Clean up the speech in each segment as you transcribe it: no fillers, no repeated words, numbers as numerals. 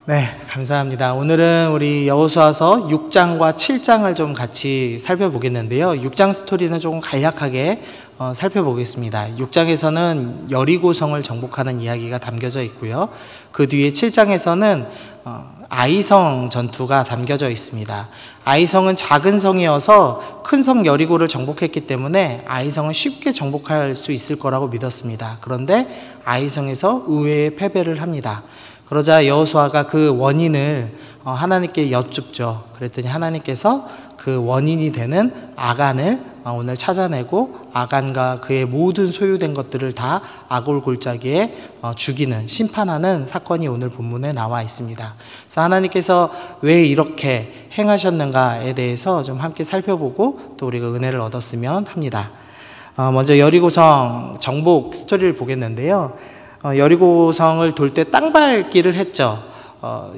네, 감사합니다. 오늘은 우리 여호수아서 6장과 7장을 좀 같이 살펴보겠는데요. 6장 스토리는 조금 간략하게 살펴보겠습니다. 6장에서는 여리고성을 정복하는 이야기가 담겨져 있고요. 그 뒤에 7장에서는 아이성 전투가 담겨져 있습니다. 아이성은 작은 성이어서 큰 성 여리고를 정복했기 때문에 아이성은 쉽게 정복할 수 있을 거라고 믿었습니다. 그런데 아이성에서 의외의 패배를 합니다. 그러자 여호수아가 그 원인을 하나님께 여쭙죠. 그랬더니 하나님께서 그 원인이 되는 아간을 오늘 찾아내고 아간과 그의 모든 소유된 것들을 다 아골 골짜기에 죽이는, 심판하는 사건이 오늘 본문에 나와 있습니다. 그래서 하나님께서 왜 이렇게 행하셨는가에 대해서 좀 함께 살펴보고 또 우리가 은혜를 얻었으면 합니다. 먼저 여리고성 정복 스토리를 보겠는데요. 여리고성을 돌 때 땅밟기를 했죠.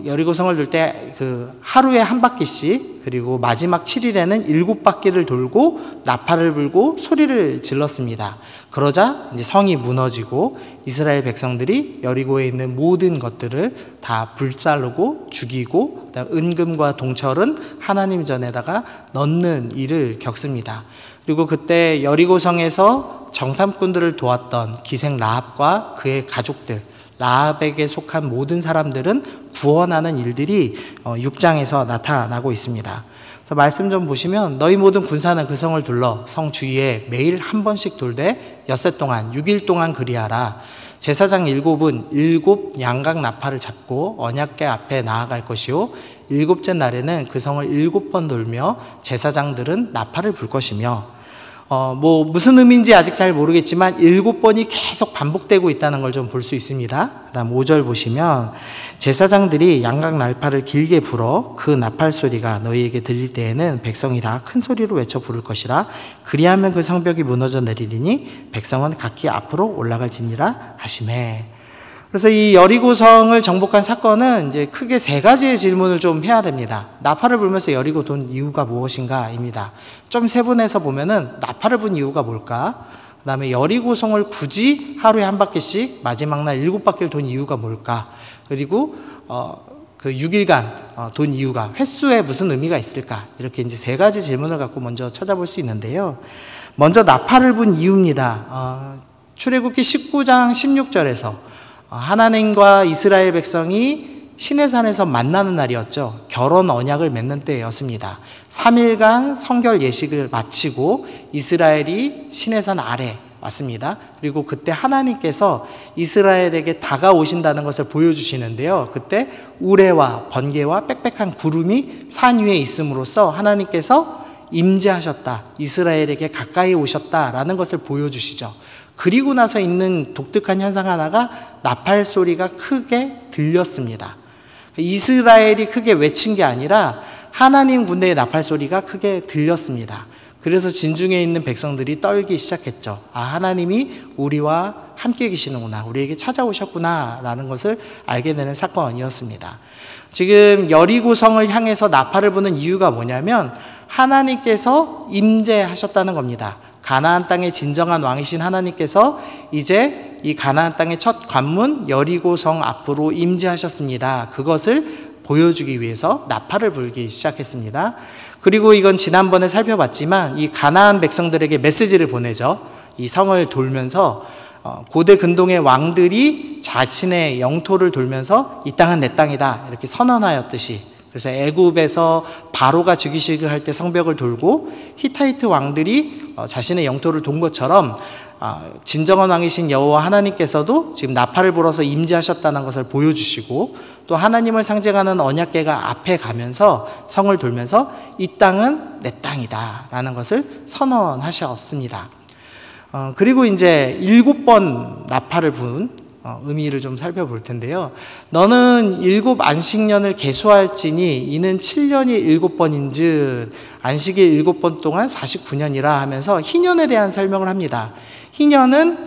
여리고성을 돌 때 하루에 한 바퀴씩, 그리고 마지막 7일에는 7바퀴를 돌고 나팔을 불고 소리를 질렀습니다. 그러자 이제 성이 무너지고 이스라엘 백성들이 여리고에 있는 모든 것들을 다 불살르고 죽이고, 은금과 동철은 하나님 전에다가 넣는 일을 겪습니다. 그리고 그때 여리고성에서 정탐꾼들을 도왔던 기생 라합과 그의 가족들, 라합에게 속한 모든 사람들은 구원하는 일들이 6장에서 나타나고 있습니다. 그래서 말씀 좀 보시면, 너희 모든 군사는 그 성을 둘러 성 주위에 매일 한 번씩 돌되 엿새 동안 6일 동안 그리하라. 제사장 7은 7 양각 나팔을 잡고 언약궤 앞에 나아갈 것이요, 7째 날에는 그 성을 7번 돌며 제사장들은 나팔을 불 것이며, 무슨 의미인지 아직 잘 모르겠지만 7번이 계속 반복되고 있다는 걸 좀 볼 수 있습니다. 그다음 5절 보시면, 제사장들이 양각 나팔을 길게 불어 그 나팔 소리가 너희에게 들릴 때에는 백성이 다 큰 소리로 외쳐 부를 것이라. 그리하면 그 성벽이 무너져 내리리니 백성은 각기 앞으로 올라갈지니라 하시매. 그래서 이 여리고성을 정복한 사건은 이제 크게 3가지의 질문을 좀 해야 됩니다. 나팔을 불면서 여리고 돈 이유가 무엇인가입니다. 좀 세분해서 보면은 나팔을 분 이유가 뭘까? 그 다음에 여리고성을 굳이 하루에 한 바퀴씩 마지막 날 7바퀴를 돈 이유가 뭘까? 그리고 그 6일간 돈 이유가, 횟수에 무슨 의미가 있을까? 이렇게 이제 3가지 질문을 갖고 먼저 찾아볼 수 있는데요. 먼저 나팔을 분 이유입니다. 출애굽기 19장 16절에서 하나님과 이스라엘 백성이 시내산에서 만나는 날이었죠. 결혼 언약을 맺는 때였습니다. 3일간 성결 예식을 마치고 이스라엘이 시내산 아래 왔습니다. 그리고 그때 하나님께서 이스라엘에게 다가오신다는 것을 보여주시는데요. 그때 우레와 번개와 빽빽한 구름이 산 위에 있음으로써 하나님께서 임재하셨다, 이스라엘에게 가까이 오셨다라는 것을 보여주시죠. 그리고 나서 있는 독특한 현상 하나가 나팔 소리가 크게 들렸습니다. 이스라엘이 크게 외친 게 아니라 하나님 군대의 나팔 소리가 크게 들렸습니다. 그래서 진중에 있는 백성들이 떨기 시작했죠. 하나님이 우리와 함께 계시는구나, 우리에게 찾아오셨구나 라는 것을 알게 되는 사건이었습니다. 지금 여리고성을 향해서 나팔을 부는 이유가 뭐냐면, 하나님께서 임재하셨다는 겁니다. 가나안 땅의 진정한 왕이신 하나님께서 이제 이 가나안 땅의 첫 관문 여리고성 앞으로 임재하셨습니다. 그것을 보여주기 위해서 나팔을 불기 시작했습니다. 그리고 이건 지난번에 살펴봤지만 이 가나안 백성들에게 메시지를 보내죠. 이 성을 돌면서 고대 근동의 왕들이 자신의 영토를 돌면서 이 땅은 내 땅이다 이렇게 선언하였듯이, 그래서 애굽에서 바로가 즉위식을 할 때 성벽을 돌고 히타이트 왕들이 자신의 영토를 돈 것처럼 진정한 왕이신 여호와 하나님께서도 지금 나팔을 불어서 임재하셨다는 것을 보여주시고, 또 하나님을 상징하는 언약궤가 앞에 가면서 성을 돌면서 이 땅은 내 땅이다 라는 것을 선언하셨습니다. 그리고 이제 7번 나팔을 분 의미를 좀 살펴볼 텐데요. 너는 7 안식년을 계수할지니 이는 7년이 7번인즉 안식이 7번 동안 49년이라 하면서 희년에 대한 설명을 합니다. 희년은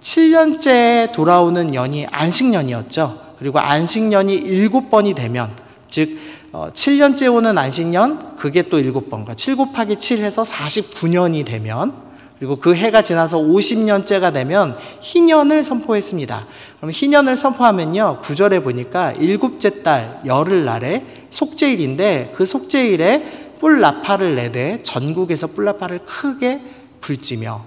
7년째 돌아오는 년이 안식년이었죠. 그리고 안식년이 7번이 되면, 즉 7년째 오는 안식년, 그게 또 7번, 그러니까 7 곱하기 7 해서 49년이 되면, 그리고 그 해가 지나서 50년째가 되면 희년을 선포했습니다. 그럼 희년을 선포하면요, 9절에 보니까 일곱째 달 열흘날에 속죄일인데 그 속죄일에 뿔나팔을 내되 전국에서 뿔나팔을 크게 불지며,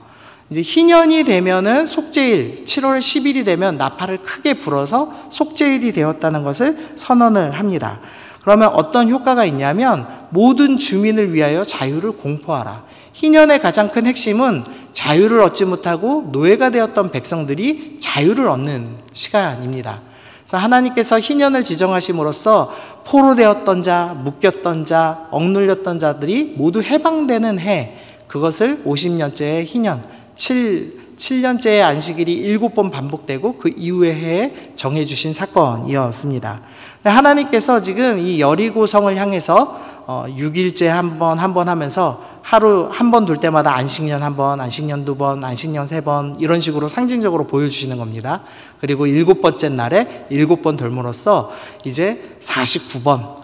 이제 희년이 되면은 속죄일 7월 10일이 되면 나팔을 크게 불어서 속죄일이 되었다는 것을 선언을 합니다. 그러면 어떤 효과가 있냐면 모든 주민을 위하여 자유를 공포하라. 희년의 가장 큰 핵심은 자유를 얻지 못하고 노예가 되었던 백성들이 자유를 얻는 시간입니다. 그래서 하나님께서 희년을 지정하심으로써 포로되었던 자, 묶였던 자, 억눌렸던 자들이 모두 해방되는 해, 그것을 50년째의 희년, 7년째의 안식일이 7번 반복되고 그 이후의 해에 정해주신 사건이었습니다. 하나님께서 지금 이 여리고성을 향해서 6일째 한 번 하면서 하루 한 번 돌 때마다 안식년 한 번, 안식년 두 번, 안식년 세 번, 이런 식으로 상징적으로 보여주시는 겁니다. 그리고 7번째 날에 7번 돌므로써 이제 49번,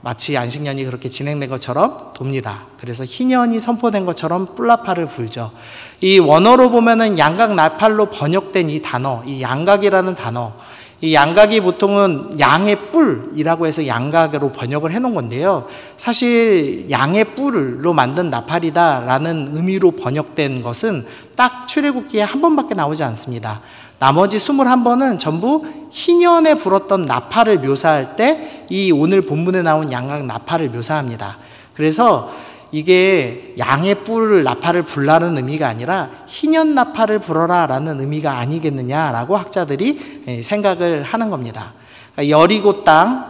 마치 안식년이 그렇게 진행된 것처럼 돕니다. 그래서 희년이 선포된 것처럼 뿔나팔을 불죠. 이 원어로 보면은 양각 나팔로 번역된 이 단어, 이 양각이라는 단어, 이 양각이 보통은 양의 뿔이라고 해서 양각으로 번역을 해놓은 건데요, 사실 양의 뿔로 만든 나팔이다라는 의미로 번역된 것은 딱 출애굽기에 한 번밖에 나오지 않습니다. 나머지 21번은 전부 희년에 불었던 나팔을 묘사할 때 이 오늘 본문에 나온 양각 나팔을 묘사합니다. 그래서 이게 양의 뿔을 나팔을 불라는 의미가 아니라 희년 나팔을 불어라 라는 의미가 아니겠느냐라고 학자들이 생각을 하는 겁니다. 그러니까 여리고 땅,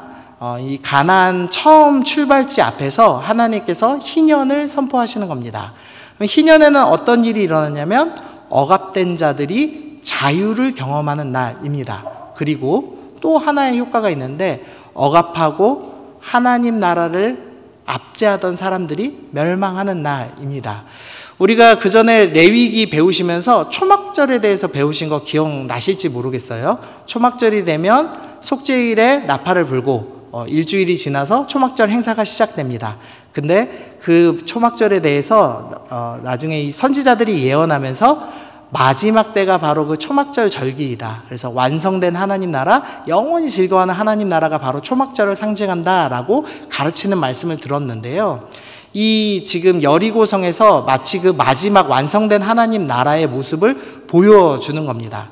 이 가나안 처음 출발지 앞에서 하나님께서 희년을 선포하시는 겁니다. 희년에는 어떤 일이 일어나냐면 억압된 자들이 자유를 경험하는 날입니다. 그리고 또 하나의 효과가 있는데, 억압하고 하나님 나라를 압제하던 사람들이 멸망하는 날입니다. 우리가 그 전에 레위기 배우시면서 초막절에 대해서 배우신 거 기억나실지 모르겠어요. 초막절이 되면 속죄일에 나팔을 불고 일주일이 지나서 초막절 행사가 시작됩니다. 근데 그 초막절에 대해서 나중에 이 선지자들이 예언하면서 마지막 때가 바로 그 초막절 절기이다. 그래서 완성된 하나님 나라, 영원히 즐거워하는 하나님 나라가 바로 초막절을 상징한다라고 가르치는 말씀을 들었는데요. 이 지금 여리고성에서 마치 그 마지막 완성된 하나님 나라의 모습을 보여주는 겁니다.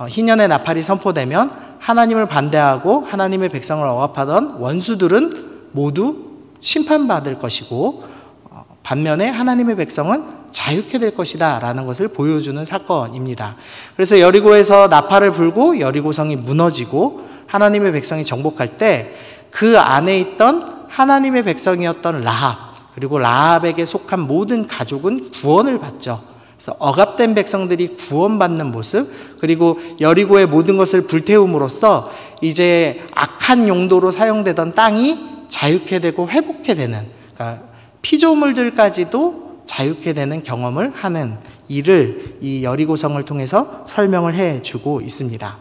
희년의 나팔이 선포되면 하나님을 반대하고 하나님의 백성을 억압하던 원수들은 모두 심판받을 것이고, 반면에 하나님의 백성은 자유케 될 것이다 라는 것을 보여주는 사건입니다. 그래서 여리고에서 나팔을 불고 여리고성이 무너지고 하나님의 백성이 정복할 때 그 안에 있던 하나님의 백성이었던 라합, 그리고 라합에게 속한 모든 가족은 구원을 받죠. 그래서 억압된 백성들이 구원받는 모습, 그리고 여리고의 모든 것을 불태움으로써 이제 악한 용도로 사용되던 땅이 자유케 되고 회복케 되는, 그러니까 피조물들까지도 자유케 되는 경험을 하는 일을 이 여리고성을 통해서 설명을 해주고 있습니다.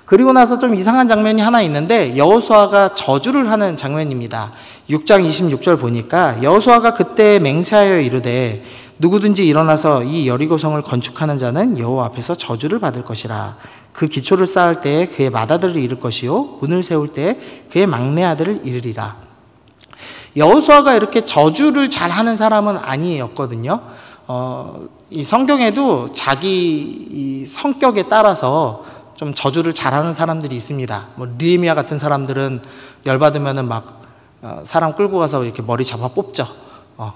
그리고 나서 좀 이상한 장면이 하나 있는데, 여호수아가 저주를 하는 장면입니다. 6장 26절 보니까 여호수아가 그때 맹세하여 이르되 누구든지 일어나서 이 여리고성을 건축하는 자는 여호와 앞에서 저주를 받을 것이라. 그 기초를 쌓을 때에 그의 맏아들을 잃을 것이요 문을 세울 때에 그의 막내 아들을 잃으리라. 여호수아가 이렇게 저주를 잘하는 사람은 아니었거든요. 이 성경에도 자기 이 성격에 따라서 좀 저주를 잘하는 사람들이 있습니다. 뭐 느헤미야 같은 사람들은 열받으면은 막 사람 끌고 가서 이렇게 머리 잡아 뽑죠.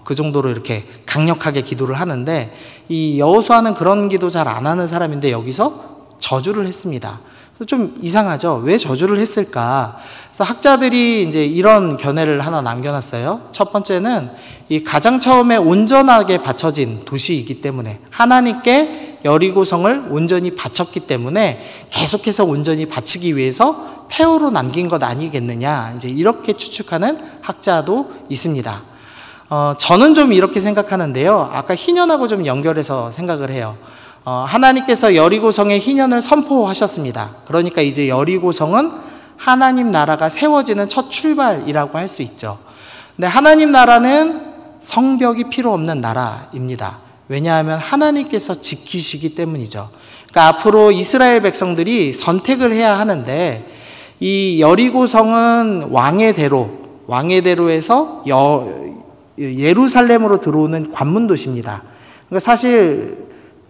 그 정도로 이렇게 강력하게 기도를 하는데, 이 여호수아는 그런 기도 잘 안 하는 사람인데 여기서 저주를 했습니다. 좀 이상하죠. 왜 저주를 했을까? 그래서 학자들이 이제 이런 견해를 하나 남겨놨어요. 첫 번째는 이 가장 처음에 온전하게 바쳐진 도시이기 때문에, 하나님께 여리고성을 온전히 바쳤기 때문에 계속해서 온전히 바치기 위해서 폐허로 남긴 것 아니겠느냐, 이제 이렇게 추측하는 학자도 있습니다. 저는 좀 이렇게 생각하는데요. 아까 희년하고 좀 연결해서 생각을 해요. 하나님께서 여리고성의 희년을 선포하셨습니다. 그러니까 이제 여리고성은 하나님 나라가 세워지는 첫 출발이라고 할 수 있죠. 근데 하나님 나라는 성벽이 필요 없는 나라입니다. 왜냐하면 하나님께서 지키시기 때문이죠. 그러니까 앞으로 이스라엘 백성들이 선택을 해야 하는데, 이 여리고성은 왕의대로에서 예루살렘으로 들어오는 관문도시입니다. 그러니까 사실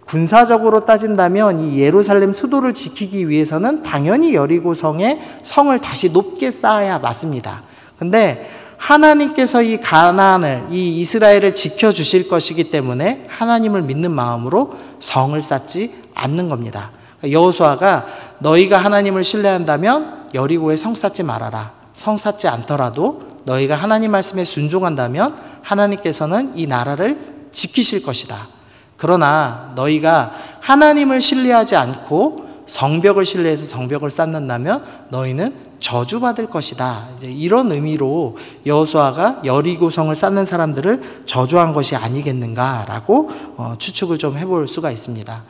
군사적으로 따진다면 이 예루살렘 수도를 지키기 위해서는 당연히 여리고성의 성을 다시 높게 쌓아야 맞습니다. 근데 하나님께서 이 가나안을, 이 이스라엘을 지켜주실 것이기 때문에 하나님을 믿는 마음으로 성을 쌓지 않는 겁니다. 여호수아가 너희가 하나님을 신뢰한다면 여리고에 성 쌓지 말아라. 성 쌓지 않더라도 너희가 하나님 말씀에 순종한다면 하나님께서는 이 나라를 지키실 것이다. 그러나 너희가 하나님을 신뢰하지 않고 성벽을 신뢰해서 성벽을 쌓는다면 너희는 저주받을 것이다. 이제 이런 의미로 여호수아가 여리고성을 쌓는 사람들을 저주한 것이 아니겠는가라고 추측을 좀 해볼 수가 있습니다.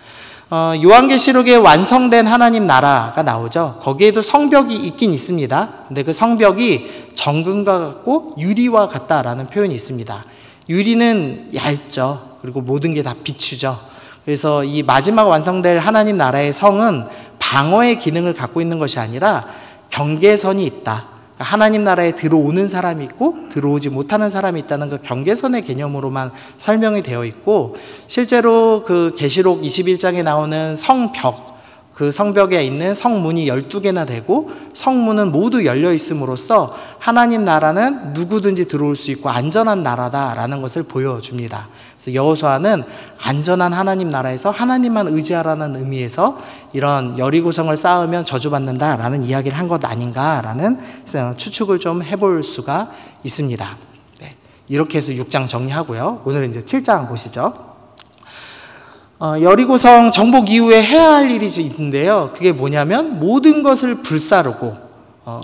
요한계시록에 완성된 하나님 나라가 나오죠. 거기에도 성벽이 있긴 있습니다. 근데 그 성벽이 정금과 같고 유리와 같다라는 표현이 있습니다. 유리는 얇죠. 그리고 모든 게 다 비추죠. 그래서 이 마지막 완성될 하나님 나라의 성은 방어의 기능을 갖고 있는 것이 아니라 경계선이 있다. 하나님 나라에 들어오는 사람이 있고 들어오지 못하는 사람이 있다는 그 경계선의 개념으로만 설명이 되어 있고, 실제로 그 계시록 21장에 나오는 성벽, 그 성벽에 있는 성문이 12개나 되고 성문은 모두 열려 있음으로써 하나님 나라는 누구든지 들어올 수 있고 안전한 나라다라는 것을 보여줍니다. 그래서 여호수아는 안전한 하나님 나라에서 하나님만 의지하라는 의미에서 이런 여리고성을 쌓으면 저주받는다라는 이야기를 한 것 아닌가라는 추측을 좀 해볼 수가 있습니다. 네, 이렇게 해서 6장 정리하고요. 오늘은 이제 7장 보시죠. 여리고성 정복 이후에 해야 할 일이 있는데요. 그게 뭐냐면 모든 것을 불사르고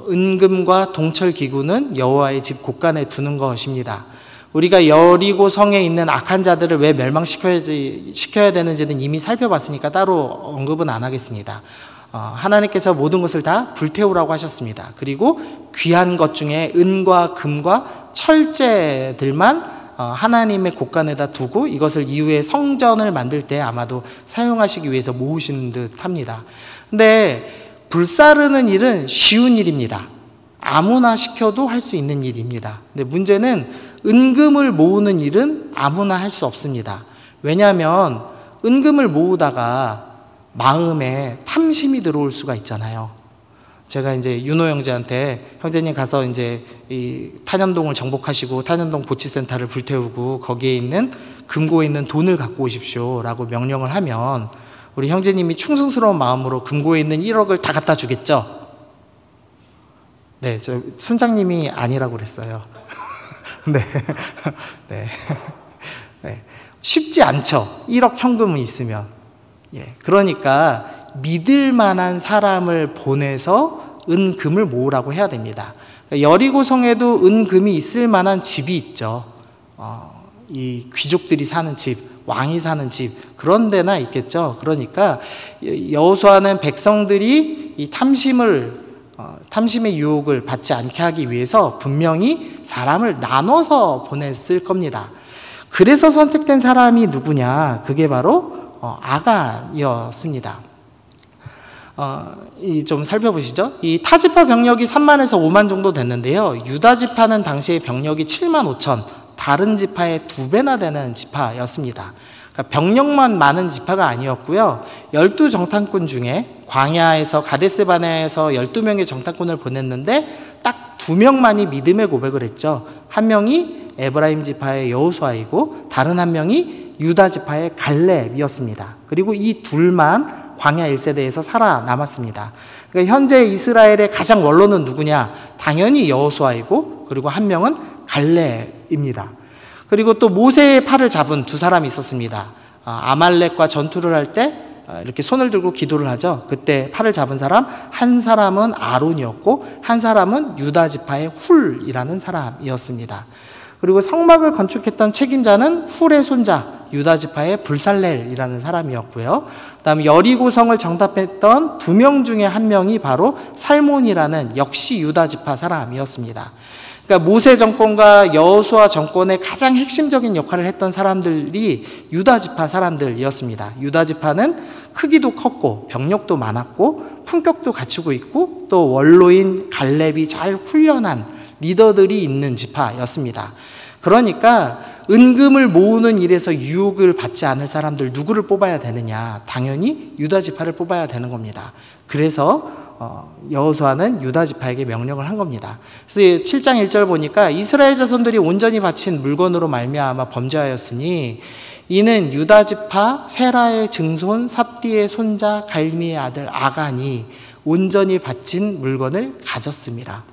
은금과 동철 기구는 여호와의 집 곳간에 두는 것입니다. 우리가 여리고성에 있는 악한 자들을 왜 멸망시켜야 되는지는 이미 살펴봤으니까 따로 언급은 안 하겠습니다. 하나님께서 모든 것을 다 불태우라고 하셨습니다. 그리고 귀한 것 중에 은과 금과 철제들만 하나님의 곳간에다 두고 이것을 이후에 성전을 만들 때 아마도 사용하시기 위해서 모으시는 듯 합니다. 근데 불사르는 일은 쉬운 일입니다. 아무나 시켜도 할 수 있는 일입니다. 근데 문제는 은금을 모으는 일은 아무나 할 수 없습니다. 왜냐하면 은금을 모으다가 마음에 탐심이 들어올 수가 있잖아요. 제가 이제 윤호 형제한테 형제님 가서 이제 이 탄현동을 정복하시고 탄현동 보치센터를 불태우고 거기에 있는 금고에 있는 돈을 갖고 오십시오라고 명령을 하면 우리 형제님이 충성스러운 마음으로 금고에 있는 1억을 다 갖다 주겠죠? 네, 저 순장님이 아니라고 그랬어요. 네. 네. 네. 쉽지 않죠. 1억 현금이 있으면. 예. 그러니까 믿을 만한 사람을 보내서 은금을 모으라고 해야 됩니다. 여리고성에도 은금이 있을 만한 집이 있죠. 이 귀족들이 사는 집, 왕이 사는 집, 그런 데나 있겠죠. 그러니까 여호수아는 백성들이 이 탐심의 유혹을 받지 않게 하기 위해서 분명히 사람을 나눠서 보냈을 겁니다. 그래서 선택된 사람이 누구냐? 그게 바로 아간이었습니다. 좀 살펴보시죠. 이 타지파 병력이 3만에서 5만 정도 됐는데요. 유다 지파는 당시에 병력이 7만 5천, 다른 지파의 2배나 되는 지파였습니다. 그러니까 병력만 많은 지파가 아니었고요. 12정탐꾼 중에 광야에서 가데스바네아에서 12명의 정탐꾼을 보냈는데 딱 2명만이 믿음의 고백을 했죠. 한 명이 에브라임 지파의 여호수아이고 다른 한 명이 유다 지파의 갈렙이었습니다. 그리고 이 둘만 광야 1세대에서 살아남았습니다. 그러니까 현재 이스라엘의 가장 원로는 누구냐? 당연히 여호수아이고 그리고 한 명은 갈렙입니다. 그리고 또 모세의 팔을 잡은 2사람이 있었습니다. 아말렉과 전투를 할 때 이렇게 손을 들고 기도를 하죠. 그때 팔을 잡은 사람, 한 사람은 아론이었고 한 사람은 유다 지파의 훌이라는 사람이었습니다. 그리고 성막을 건축했던 책임자는 훌의 손자 유다 지파의 불살렐이라는 사람이었고요. 그다음에 여리고성을 정답했던 2명 중에 한 명이 바로 살몬이라는 역시 유다 지파 사람이었습니다. 그러니까 모세 정권과 여호수아 정권의 가장 핵심적인 역할을 했던 사람들이 유다 지파 사람들이었습니다. 유다 지파는 크기도 컸고 병력도 많았고 품격도 갖추고 있고 또 원로인 갈렙이 잘 훈련한 리더들이 있는 지파였습니다. 그러니까 은금을 모으는 일에서 유혹을 받지 않을 사람들 누구를 뽑아야 되느냐? 당연히 유다 지파를 뽑아야 되는 겁니다. 그래서 여호수아는 유다 지파에게 명령을 한 겁니다. 그래서 7장 1절 보니까 이스라엘 자손들이 온전히 바친 물건으로 말미암아 범죄하였으니 이는 유다 지파 세라의 증손 삽디의 손자 갈미의 아들 아간이 온전히 바친 물건을 가졌습니다.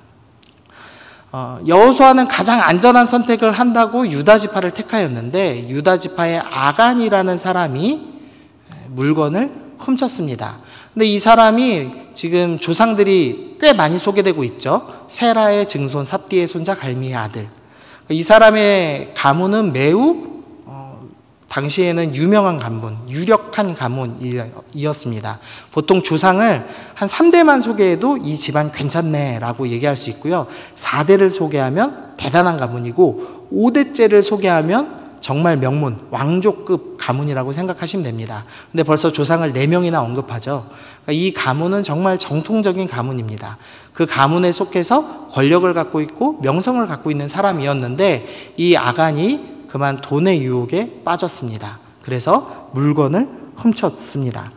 여호수아는 가장 안전한 선택을 한다고 유다 지파를 택하였는데 유다 지파의 아간이라는 사람이 물건을 훔쳤습니다. 근데 이 사람이 지금 조상들이 꽤 많이 소개되고 있죠. 세라의 증손 삽디의 손자 갈미의 아들. 이 사람의 가문은 매우 당시에는 유명한 가문, 유력한 가문이었습니다. 보통 조상을 한 3대만 소개해도 이 집안 괜찮네 라고 얘기할 수 있고요. 4대를 소개하면 대단한 가문이고 5대째를 소개하면 정말 명문, 왕족급 가문이라고 생각하시면 됩니다. 근데 벌써 조상을 4명이나 언급하죠. 그러니까 이 가문은 정말 정통적인 가문입니다. 그 가문에 속해서 권력을 갖고 있고 명성을 갖고 있는 사람이었는데 이 아간이 그만 돈의 유혹에 빠졌습니다. 그래서 물건을 훔쳤습니다.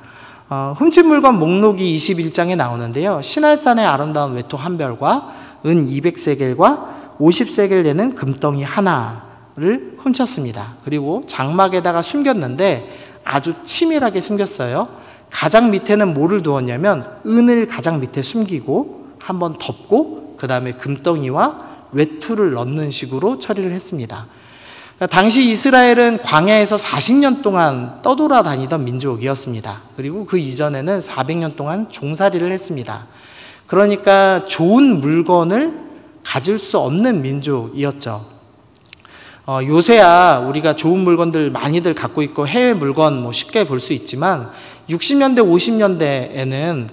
훔친 물건 목록이 21장에 나오는데요. 시날산의 아름다운 외투 한 별과 은 200세겔과 50세겔 되는 금덩이 하나를 훔쳤습니다. 그리고 장막에다가 숨겼는데 아주 치밀하게 숨겼어요. 가장 밑에는 뭐를 두었냐면 은을 가장 밑에 숨기고 한번 덮고 그 다음에 금덩이와 외투를 넣는 식으로 처리를 했습니다. 당시 이스라엘은 광야에서 40년 동안 떠돌아다니던 민족이었습니다. 그리고 그 이전에는 400년 동안 종살이를 했습니다. 그러니까 좋은 물건을 가질 수 없는 민족이었죠. 요새야 우리가 좋은 물건들 많이들 갖고 있고 해외 물건 뭐 쉽게 볼 수 있지만 60년대 50년대에는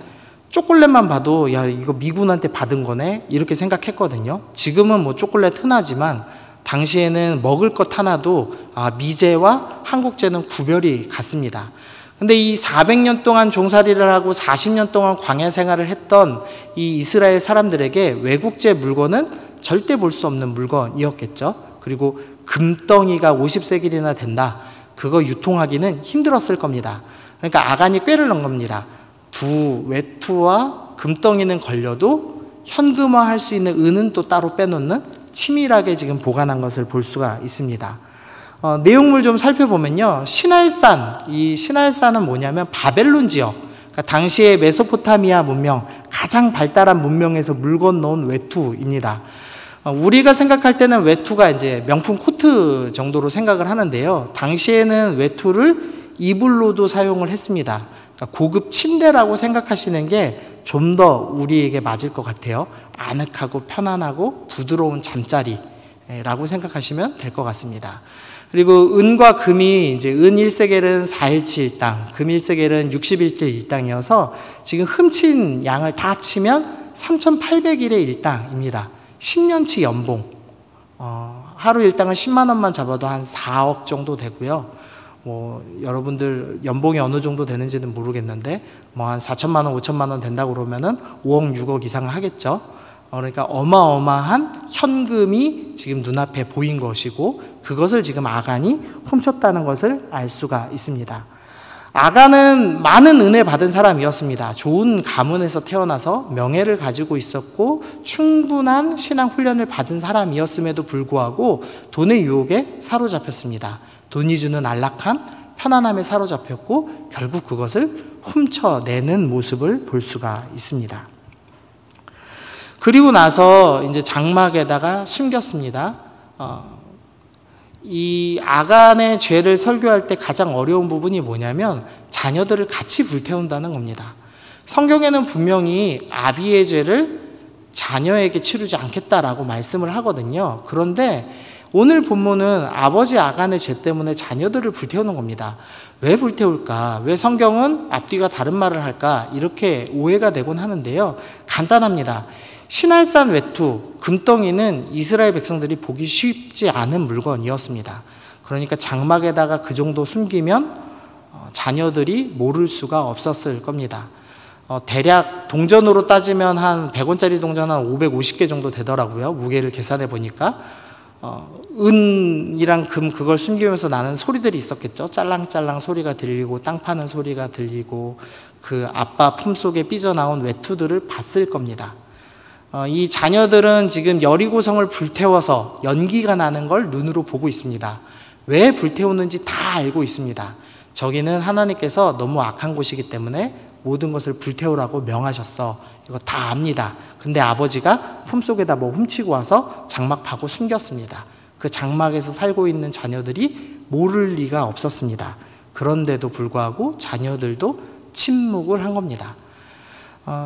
초콜릿만 봐도 야 이거 미군한테 받은 거네 이렇게 생각했거든요. 지금은 뭐 초콜릿 흔하지만 당시에는 먹을 것 하나도 미제와 한국제는 구별이 갔습니다. 근데 이 400년 동안 종살이를 하고 40년 동안 광야 생활을 했던 이 이스라엘 사람들에게 외국제 물건은 절대 볼 수 없는 물건이었겠죠. 그리고 금덩이가 50세겔이나 된다. 그거 유통하기는 힘들었을 겁니다. 그러니까 아간이 꾀를 넣은 겁니다. 외투와 금덩이는 걸려도 현금화할 수 있는 은은 또 따로 빼놓는 치밀하게 지금 보관한 것을 볼 수가 있습니다. 내용물 좀 살펴보면요. 이 시날산은 뭐냐면 바벨론 지역, 그러니까 당시의 메소포타미아 문명, 가장 발달한 문명에서 물건 넣은 외투입니다. 우리가 생각할 때는 외투가 이제 명품 코트 정도로 생각을 하는데요. 당시에는 외투를 이불로도 사용을 했습니다. 그러니까 고급 침대라고 생각하시는 게 좀 더 우리에게 맞을 것 같아요. 아늑하고 편안하고 부드러운 잠자리라고 생각하시면 될 것 같습니다. 그리고 은과 금이 이제 은 1세겔은 4일치 1당, 금 1세겔은 60일치 1당이어서 지금 훔친 양을 다 치면 3,800일의 1당입니다. 10년치 연봉. 하루 일당을 10만 원만 잡아도 한 4억 정도 되고요. 여러분들 연봉이 어느 정도 되는지는 모르겠는데 한 4천만 원, 5천만 원 된다고 그러면은 5억, 6억 이상 하겠죠. 그러니까 어마어마한 현금이 지금 눈앞에 보인 것이고 그것을 지금 아간이 훔쳤다는 것을 알 수가 있습니다. 아간은 많은 은혜 받은 사람이었습니다. 좋은 가문에서 태어나서 명예를 가지고 있었고 충분한 신앙 훈련을 받은 사람이었음에도 불구하고 돈의 유혹에 사로잡혔습니다. 돈이 주는 안락함, 편안함에 사로잡혔고 결국 그것을 훔쳐내는 모습을 볼 수가 있습니다. 그리고 나서 이제 장막에다가 숨겼습니다. 이 아간의 죄를 설교할 때 가장 어려운 부분이 뭐냐면 자녀들을 같이 불태운다는 겁니다. 성경에는 분명히 아비의 죄를 자녀에게 치르지 않겠다라고 말씀을 하거든요. 그런데 오늘 본문은 아버지 아간의 죄 때문에 자녀들을 불태우는 겁니다. 왜 불태울까? 왜 성경은 앞뒤가 다른 말을 할까? 이렇게 오해가 되곤 하는데요. 간단합니다. 시날산 외투, 금덩이는 이스라엘 백성들이 보기 쉽지 않은 물건이었습니다. 그러니까 장막에다가 그 정도 숨기면 자녀들이 모를 수가 없었을 겁니다. 대략 동전으로 따지면 한 100원짜리 동전 한 550개 정도 되더라고요. 무게를 계산해 보니까. 은이랑 금 그걸 숨기면서 나는 소리들이 있었겠죠. 짤랑짤랑 소리가 들리고 땅 파는 소리가 들리고 그 아빠 품속에 삐져나온 외투들을 봤을 겁니다. 이 자녀들은 지금 여리고성을 불태워서 연기가 나는 걸 눈으로 보고 있습니다. 왜 불태우는지 다 알고 있습니다. 저기는 하나님께서 너무 악한 곳이기 때문에 모든 것을 불태우라고 명하셨어. 이거 다 압니다. 근데 아버지가 품속에다 뭐 훔치고 와서 장막 파고 숨겼습니다. 그 장막에서 살고 있는 자녀들이 모를 리가 없었습니다. 그런데도 불구하고 자녀들도 침묵을 한 겁니다.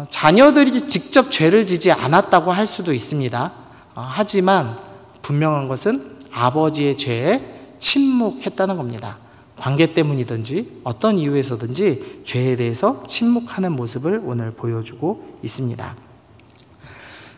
자녀들이 직접 죄를 지지 않았다고 할 수도 있습니다. 하지만 분명한 것은 아버지의 죄에 침묵했다는 겁니다. 관계 때문이든지 어떤 이유에서든지 죄에 대해서 침묵하는 모습을 오늘 보여주고 있습니다.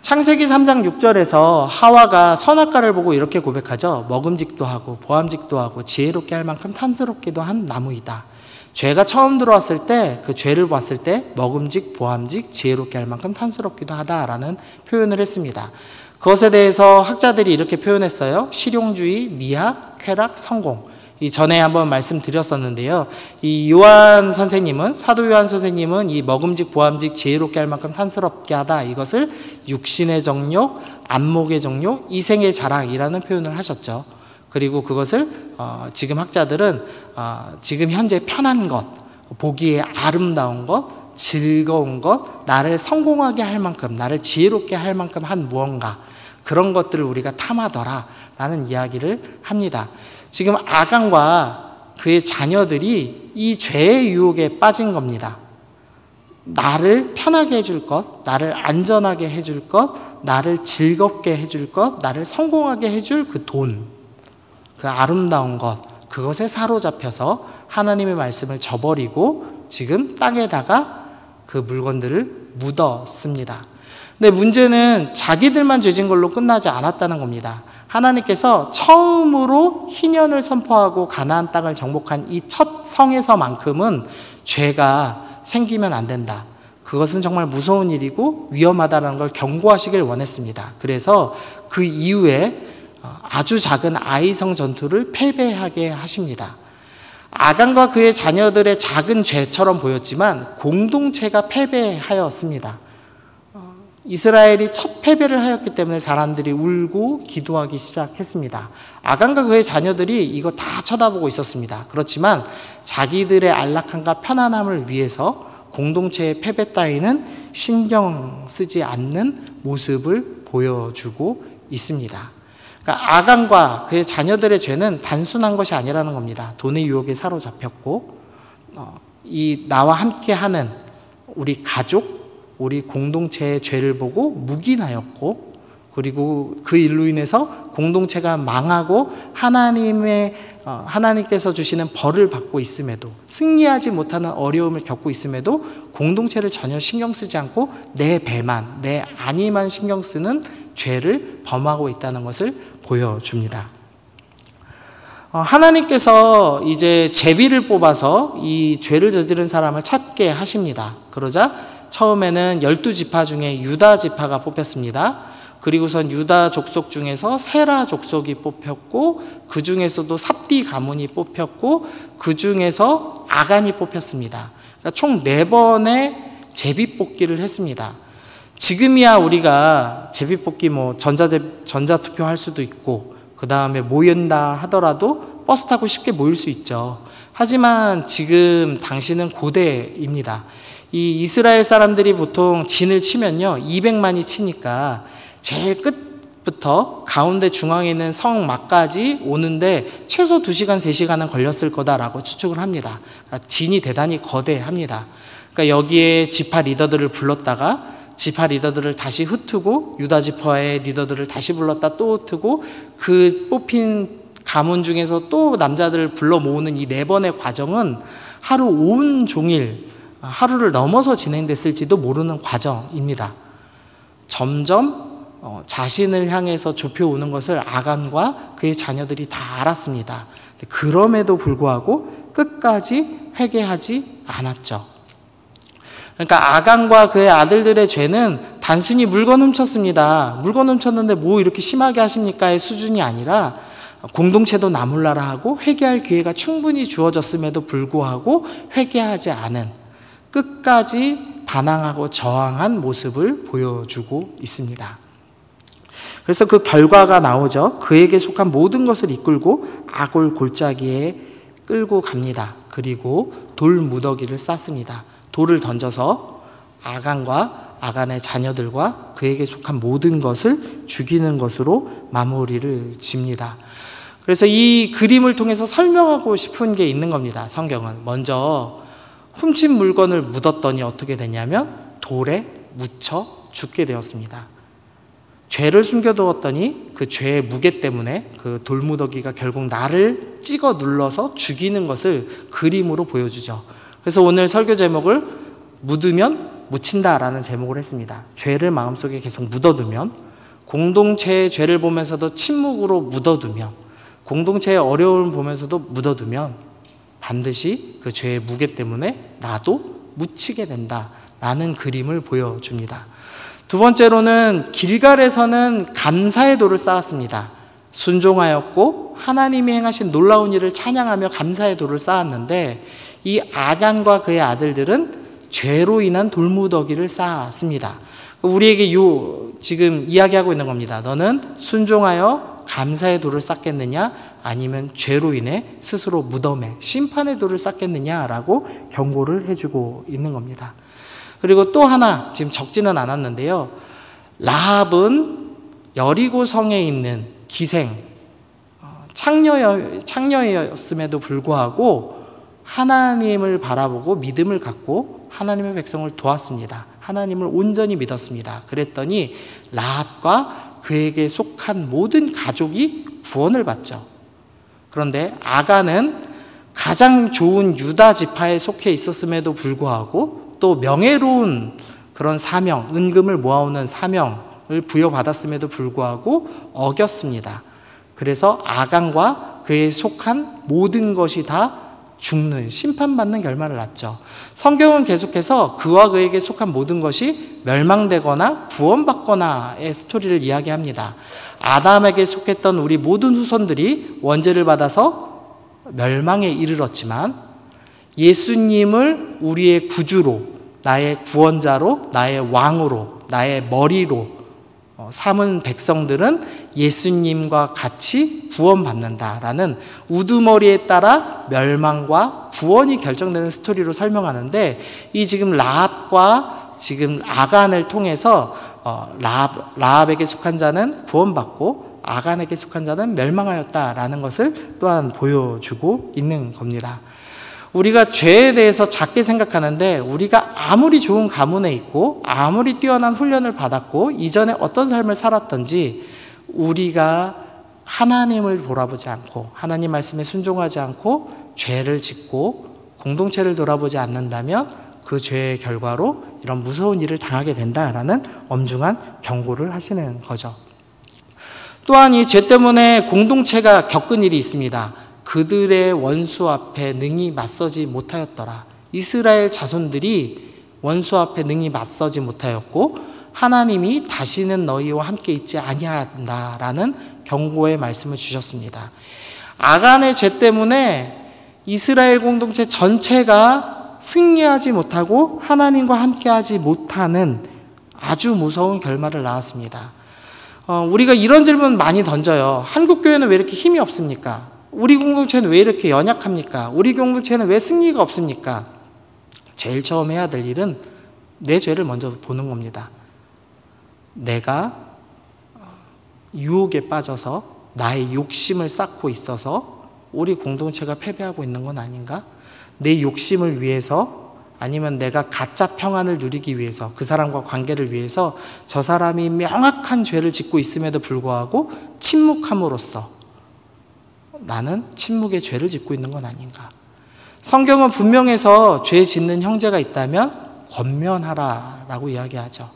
창세기 3장 6절에서 하와가 선악과를 보고 이렇게 고백하죠. 먹음직도 하고 보암직도 하고 지혜롭게 할 만큼 탐스럽기도 한 나무이다. 죄가 처음 들어왔을 때 그 죄를 봤을 때 먹음직, 보암직, 지혜롭게 할 만큼 탐스럽기도 하다라는 표현을 했습니다. 그것에 대해서 학자들이 이렇게 표현했어요. 실용주의, 미학, 쾌락, 성공. 이 전에 한번 말씀드렸었는데요. 이 요한 선생님은, 사도 요한 선생님은 이 먹음직, 보암직, 지혜롭게 할 만큼 탐스럽게 하다, 이것을 육신의 정욕, 안목의 정욕, 이생의 자랑이라는 표현을 하셨죠. 그리고 그것을 지금 학자들은 지금 현재 편한 것, 보기에 아름다운 것, 즐거운 것, 나를 성공하게 할 만큼, 나를 지혜롭게 할 만큼 한 무언가, 그런 것들을 우리가 탐하더라 라는 이야기를 합니다. 지금 아간과 그의 자녀들이 이 죄의 유혹에 빠진 겁니다. 나를 편하게 해줄 것, 나를 안전하게 해줄 것, 나를 즐겁게 해줄 것, 나를 성공하게 해줄 그 돈, 그 아름다운 것, 그것에 사로잡혀서 하나님의 말씀을 저버리고 지금 땅에다가 그 물건들을 묻었습니다. 근데 문제는 자기들만 죄진 걸로 끝나지 않았다는 겁니다. 하나님께서 처음으로 희년을 선포하고 가나안 땅을 정복한 이 첫 성에서만큼은 죄가 생기면 안 된다. 그것은 정말 무서운 일이고 위험하다는 걸 경고하시길 원했습니다. 그래서 그 이후에 아주 작은 아이성 전투를 패배하게 하십니다. 아간과 그의 자녀들의 작은 죄처럼 보였지만 공동체가 패배하였습니다. 이스라엘이 첫 패배를 하였기 때문에 사람들이 울고 기도하기 시작했습니다. 아간과 그의 자녀들이 이거 다 쳐다보고 있었습니다. 그렇지만 자기들의 안락함과 편안함을 위해서 공동체의 패배 따위는 신경 쓰지 않는 모습을 보여주고 있습니다. 그러니까 아간과 그의 자녀들의 죄는 단순한 것이 아니라는 겁니다. 돈의 유혹에 사로잡혔고 이 나와 함께하는 우리 가족, 우리 공동체의 죄를 보고 묵인하였고, 그리고 그 일로 인해서 공동체가 망하고 하나님께서 주시는 벌을 받고 있음에도, 승리하지 못하는 어려움을 겪고 있음에도 공동체를 전혀 신경 쓰지 않고 내 배만, 내 안위만 신경 쓰는 죄를 범하고 있다는 것을 보여줍니다. 하나님께서 이제 제비를 뽑아서 이 죄를 저지른 사람을 찾게 하십니다. 그러자 처음에는 12지파 중에 유다 지파가 뽑혔습니다. 그리고선 유다 족속 중에서 세라 족속이 뽑혔고, 그 중에서도 삽디 가문이 뽑혔고, 그 중에서 아간이 뽑혔습니다. 그러니까 총 4번의 제비 뽑기를 했습니다. 지금이야 우리가 제비 뽑기 전자투표 할 수도 있고, 그 다음에 모인다 하더라도 버스 타고 쉽게 모일 수 있죠. 하지만 지금 당시는 고대입니다. 이 이스라엘 사람들이 보통 진을 치면요, 200만이 치니까 제일 끝부터 가운데 중앙에 있는 성막까지 오는데 최소 2시간, 3시간은 걸렸을 거다라고 추측을 합니다. 그러니까 진이 대단히 거대합니다. 그러니까 여기에 지파 리더들을 불렀다가 지파 리더들을 다시 흩트고, 유다 지파의 리더들을 다시 불렀다 또 흩트고, 그 뽑힌 가문 중에서 또 남자들을 불러 모으는 이 4번의 과정은 하루 온종일, 하루를 넘어서 진행됐을지도 모르는 과정입니다. 점점 자신을 향해서 좁혀오는 것을 아간과 그의 자녀들이 다 알았습니다. 그럼에도 불구하고 끝까지 회개하지 않았죠. 그러니까 아간과 그의 아들들의 죄는 단순히 물건 훔쳤습니다. 물건 훔쳤는데 뭐 이렇게 심하게 하십니까의 수준이 아니라 공동체도 나몰라라 하고 회개할 기회가 충분히 주어졌음에도 불구하고 회개하지 않은, 끝까지 반항하고 저항한 모습을 보여주고 있습니다. 그래서 그 결과가 나오죠. 그에게 속한 모든 것을 이끌고 아골 골짜기에 끌고 갑니다. 그리고 돌 무더기를 쌓습니다. 돌을 던져서 아간과 아간의 자녀들과 그에게 속한 모든 것을 죽이는 것으로 마무리를 집니다. 그래서 이 그림을 통해서 설명하고 싶은 게 있는 겁니다. 성경은 먼저 훔친 물건을 묻었더니 어떻게 되냐면 돌에 묻혀 죽게 되었습니다. 죄를 숨겨두었더니 그 죄의 무게 때문에 그 돌무더기가 결국 나를 찍어 눌러서 죽이는 것을 그림으로 보여주죠. 그래서 오늘 설교 제목을 묻으면 묻힌다라는 제목을 했습니다. 죄를 마음속에 계속 묻어두면, 공동체의 죄를 보면서도 침묵으로 묻어두면, 공동체의 어려움을 보면서도 묻어두면 반드시 그 죄의 무게 때문에 나도 묻히게 된다라는 그림을 보여줍니다. 두 번째로는 길갈에서는 감사의 돌을 쌓았습니다. 순종하였고 하나님이 행하신 놀라운 일을 찬양하며 감사의 돌을 쌓았는데, 이 아간과 그의 아들들은 죄로 인한 돌무더기를 쌓았습니다. 우리에게 지금 이야기하고 있는 겁니다. 너는 순종하여 감사의 돌을 쌓겠느냐, 아니면 죄로 인해 스스로 무덤에 심판의 돌을 쌓겠느냐라고 경고를 해주고 있는 겁니다. 그리고 또 하나, 지금 적지는 않았는데요, 라합은 여리고 성에 있는 기생 창녀였음에도 불구하고 하나님을 바라보고 믿음을 갖고 하나님의 백성을 도왔습니다. 하나님을 온전히 믿었습니다. 그랬더니 라합과 그에게 속한 모든 가족이 구원을 받죠. 그런데 아간은 가장 좋은 유다 지파에 속해 있었음에도 불구하고 또 명예로운 그런 사명, 은금을 모아오는 사명을 부여받았음에도 불구하고 어겼습니다. 그래서 아간과 그에 속한 모든 것이 다 죽는, 심판받는 결말을 낳죠. 성경은 계속해서 그와 그에게 속한 모든 것이 멸망되거나 구원받거나의 스토리를 이야기합니다. 아담에게 속했던 우리 모든 후손들이 원죄를 받아서 멸망에 이르렀지만 예수님을 우리의 구주로, 나의 구원자로, 나의 왕으로, 나의 머리로 삼은 백성들은 예수님과 같이 구원받는다라는 우두머리에 따라 멸망과 구원이 결정되는 스토리로 설명하는데, 이 지금 라합과 지금 아간을 통해서 라합에게 속한 자는 구원받고 아간에게 속한 자는 멸망하였다라는 것을 또한 보여주고 있는 겁니다. 우리가 죄에 대해서 작게 생각하는데, 우리가 아무리 좋은 가문에 있고 아무리 뛰어난 훈련을 받았고 이전에 어떤 삶을 살았던지 우리가 하나님을 돌아보지 않고 하나님 말씀에 순종하지 않고 죄를 짓고 공동체를 돌아보지 않는다면 그 죄의 결과로 이런 무서운 일을 당하게 된다라는 엄중한 경고를 하시는 거죠. 또한 이 죄 때문에 공동체가 겪은 일이 있습니다. 그들의 원수 앞에 능히 맞서지 못하였더라. 이스라엘 자손들이 원수 앞에 능히 맞서지 못하였고 하나님이 다시는 너희와 함께 있지 아니한다라는 경고의 말씀을 주셨습니다. 아간의 죄 때문에 이스라엘 공동체 전체가 승리하지 못하고 하나님과 함께하지 못하는 아주 무서운 결말을 낳았습니다. 우리가 이런 질문 많이 던져요. 한국 교회는 왜 이렇게 힘이 없습니까? 우리 공동체는 왜 이렇게 연약합니까? 우리 공동체는 왜 승리가 없습니까? 제일 처음 해야 될 일은 내 죄를 먼저 보는 겁니다. 내가 유혹에 빠져서 나의 욕심을 쌓고 있어서 우리 공동체가 패배하고 있는 건 아닌가? 내 욕심을 위해서, 아니면 내가 가짜 평안을 누리기 위해서, 그 사람과 관계를 위해서 저 사람이 명확한 죄를 짓고 있음에도 불구하고 침묵함으로써 나는 침묵의 죄를 짓고 있는 건 아닌가? 성경은 분명해서 죄 짓는 형제가 있다면 권면하라라고 이야기하죠.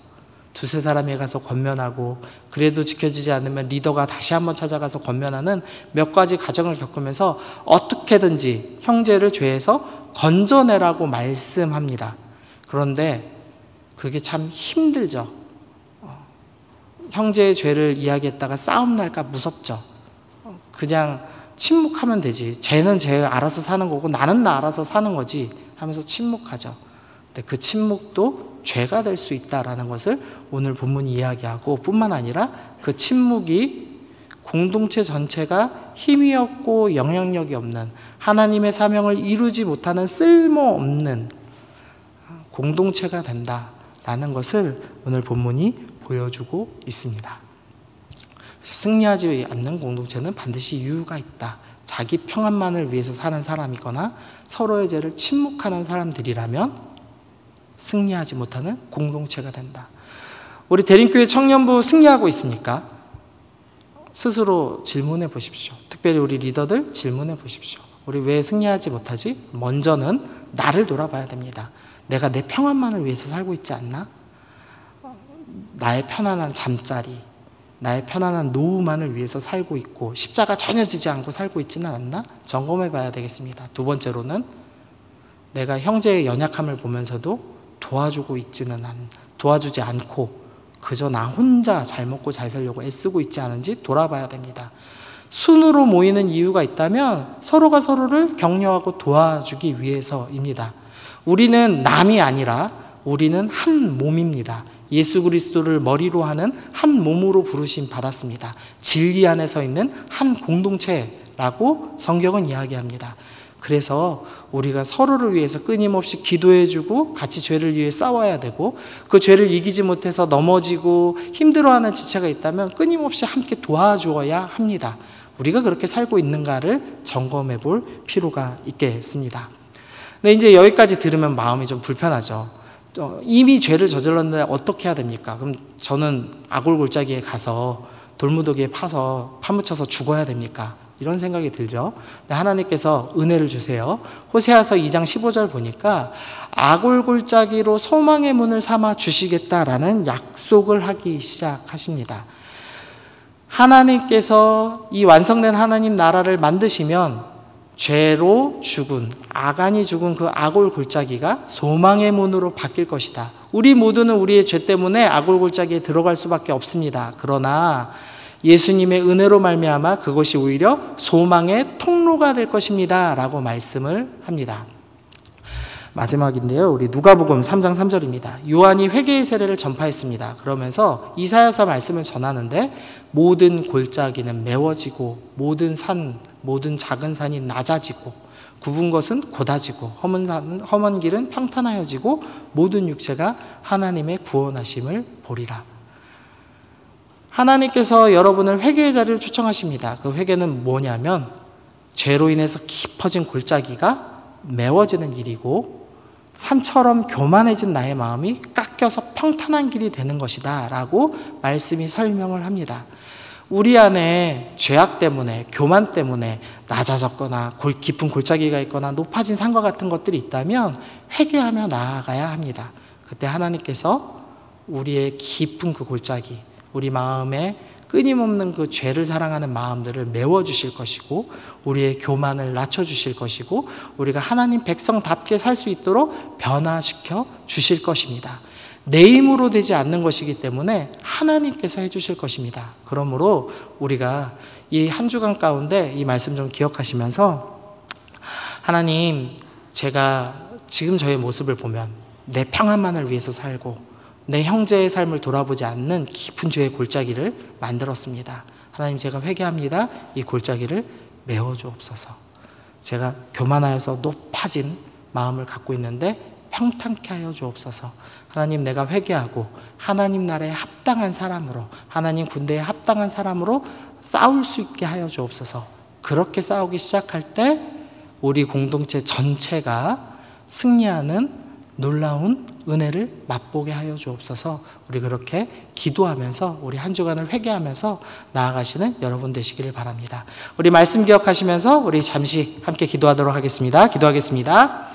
두세 사람이 가서 권면하고 그래도 지켜지지 않으면 리더가 다시 한번 찾아가서 권면하는 몇 가지 과정을 겪으면서 어떻게든지 형제를 죄에서 건져내라고 말씀합니다. 그런데 그게 참 힘들죠. 형제의 죄를 이야기했다가 싸움 날까 무섭죠. 그냥 침묵하면 되지. 쟤는 쟤 알아서 사는 거고 나는 나 알아서 사는 거지 하면서 침묵하죠. 근데 그 침묵도 죄가 될 수 있다라는 것을 오늘 본문이 이야기하고, 뿐만 아니라 그 침묵이 공동체 전체가 힘이 없고 영향력이 없는, 하나님의 사명을 이루지 못하는 쓸모없는 공동체가 된다라는 것을 오늘 본문이 보여주고 있습니다. 승리하지 않는 공동체는 반드시 이유가 있다. 자기 평안만을 위해서 사는 사람이거나 서로의 죄를 침묵하는 사람들이라면 승리하지 못하는 공동체가 된다. 우리 대림교회 청년부 승리하고 있습니까? 스스로 질문해 보십시오. 특별히 우리 리더들 질문해 보십시오. 우리 왜 승리하지 못하지? 먼저는 나를 돌아봐야 됩니다. 내가 내 평안만을 위해서 살고 있지 않나? 나의 편안한 잠자리, 나의 편안한 노후만을 위해서 살고 있고 십자가 전혀 지지 않고 살고 있지는 않나? 점검해 봐야 되겠습니다. 두 번째로는 내가 형제의 연약함을 보면서도 도와주지 않고 그저 나 혼자 잘 먹고 잘 살려고 애쓰고 있지 않은지 돌아봐야 됩니다. 순으로 모이는 이유가 있다면 서로가 서로를 격려하고 도와주기 위해서입니다. 우리는 남이 아니라 우리는 한 몸입니다. 예수 그리스도를 머리로 하는 한 몸으로 부르심 받았습니다. 진리 안에 서 있는 한 공동체라고 성경은 이야기합니다. 그래서 우리가 서로를 위해서 끊임없이 기도해주고 같이 죄를 위해 싸워야 되고, 그 죄를 이기지 못해서 넘어지고 힘들어하는 지체가 있다면 끊임없이 함께 도와주어야 합니다. 우리가 그렇게 살고 있는가를 점검해 볼 필요가 있겠습니다. 근데 이제 여기까지 들으면 마음이 좀 불편하죠. 이미 죄를 저질렀는데 어떻게 해야 됩니까? 그럼 저는 아골골짜기에 가서 돌무더기에 파묻혀서 죽어야 됩니까? 이런 생각이 들죠. 근데 하나님께서 은혜를 주세요. 호세아서 2장 15절 보니까 아골골짜기로 소망의 문을 삼아 주시겠다라는 약속을 하기 시작하십니다. 하나님께서 이 완성된 하나님 나라를 만드시면 죄로 죽은, 아간이 죽은 그 아골골짜기가 소망의 문으로 바뀔 것이다. 우리 모두는 우리의 죄 때문에 아골골짜기에 들어갈 수밖에 없습니다. 그러나 예수님의 은혜로 말미암아 그것이 오히려 소망의 통로가 될 것입니다 라고 말씀을 합니다. 마지막인데요, 우리 누가복음 3장 3절입니다. 요한이 회개의 세례를 전파했습니다. 그러면서 이사야서 말씀을 전하는데 모든 골짜기는 메워지고 모든 작은 산이 낮아지고 굽은 것은 곧아지고 험한 길은 평탄하여지고 모든 육체가 하나님의 구원하심을 보리라. 하나님께서 여러분을 회개의 자리를 초청하십니다. 그 회개는 뭐냐면 죄로 인해서 깊어진 골짜기가 메워지는 일이고 산처럼 교만해진 나의 마음이 깎여서 평탄한 길이 되는 것이다 라고 말씀이 설명을 합니다. 우리 안에 죄악 때문에, 교만 때문에 낮아졌거나 깊은 골짜기가 있거나 높아진 산과 같은 것들이 있다면 회개하며 나아가야 합니다. 그때 하나님께서 우리의 깊은 그 골짜기, 우리 마음에 끊임없는 그 죄를 사랑하는 마음들을 메워주실 것이고 우리의 교만을 낮춰주실 것이고 우리가 하나님 백성답게 살 수 있도록 변화시켜 주실 것입니다. 내 힘으로 되지 않는 것이기 때문에 하나님께서 해주실 것입니다. 그러므로 우리가 이 한 주간 가운데 이 말씀 좀 기억하시면서 하나님, 제가 지금 저의 모습을 보면 내 평안만을 위해서 살고 내 형제의 삶을 돌아보지 않는 깊은 죄의 골짜기를 만들었습니다. 하나님, 제가 회개합니다. 이 골짜기를 메워주옵소서. 제가 교만하여서 높아진 마음을 갖고 있는데 평탄케 하여 주옵소서. 하나님, 내가 회개하고 하나님 나라에 합당한 사람으로, 하나님 군대에 합당한 사람으로 싸울 수 있게 하여 주옵소서. 그렇게 싸우기 시작할 때 우리 공동체 전체가 승리하는 놀라운 은혜를 맛보게 하여 주옵소서. 우리 그렇게 기도하면서 우리 한 주간을 회개하면서 나아가시는 여러분 되시기를 바랍니다. 우리 말씀 기억하시면서 우리 잠시 함께 기도하도록 하겠습니다. 기도하겠습니다.